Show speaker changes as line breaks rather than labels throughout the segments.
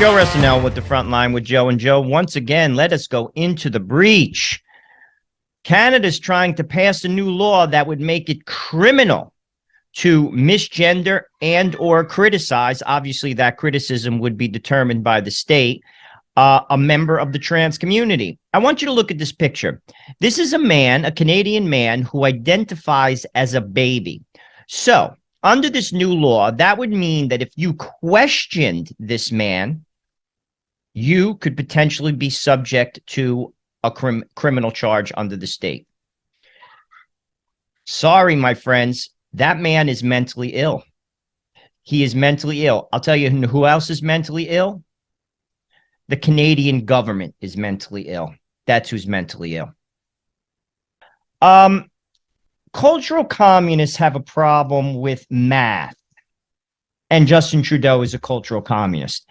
Joe Ressinell with the Front Line with Joe and Joe. Once again, let us go into the breach. Canada's trying to pass a new law that would make it criminal to misgender and or criticize. Obviously, that criticism would be determined by the state, a member of the trans community. I want you to look at this picture. This is a man, a Canadian man, who identifies as a baby. So, under this new law, that would mean that if you questioned this man, you could potentially be subject to a criminal charge under the state. Sorry, my friends, that man is mentally ill. He is mentally ill. I'll tell you who else is mentally ill. The Canadian government is mentally ill. That's who's mentally ill. Cultural communists have a problem with math. And Justin Trudeau is a cultural communist.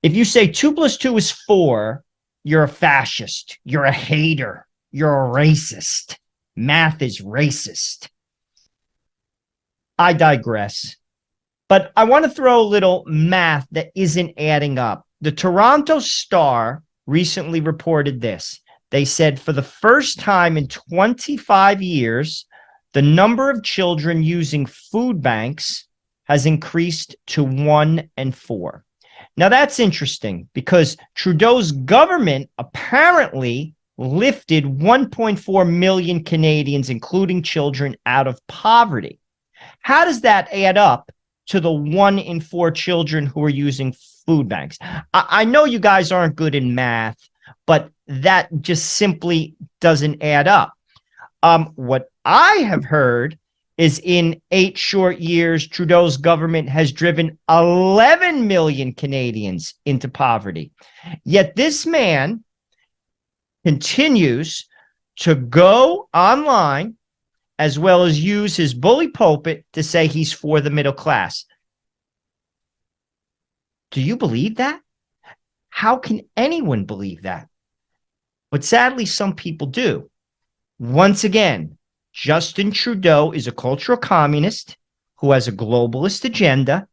If you say 2 + 2 is 4, you're a fascist. You're a hater. You're a racist. Math is racist. I digress. But I want to throw a little math that isn't adding up. The Toronto Star recently reported this. They said for the first time in 25 years, the number of children using food banks has increased to 1 in 4. Now, that's interesting because Trudeau's government apparently lifted 1.4 million Canadians, including children, out of poverty. How does that add up to the 1 in 4 children who are using food banks? I know you guys aren't good in math, but that just simply doesn't add up. What I have heard is in 8 short years, Trudeau's government has driven 11 million Canadians into poverty. Yet this man continues to go online as well as use his bully pulpit to say he's for the middle class. Do you believe that? How can anyone believe that? But sadly, some people do. Once again, Justin Trudeau is a cultural communist who has a globalist agenda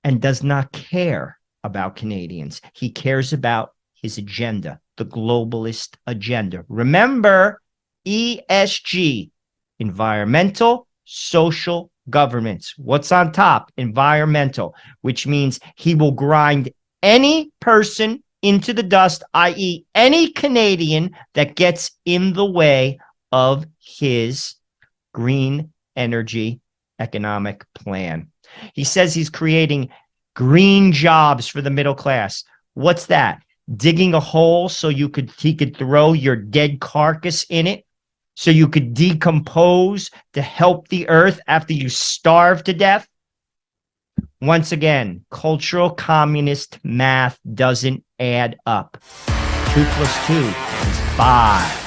and does not care about Canadians. He cares about his agenda, the globalist agenda. Remember, ESG, environmental, social governance. What's on top? Environmental, which means he will grind any person into the dust, i.e. any Canadian that gets in the way of his green energy economic plan. He says he's creating green jobs for the middle class. What's that? Digging a hole so he could throw your dead carcass in it, so you could decompose to help the earth after you starve to death? Once again, cultural communist math doesn't add up. 2 + 2 is 5.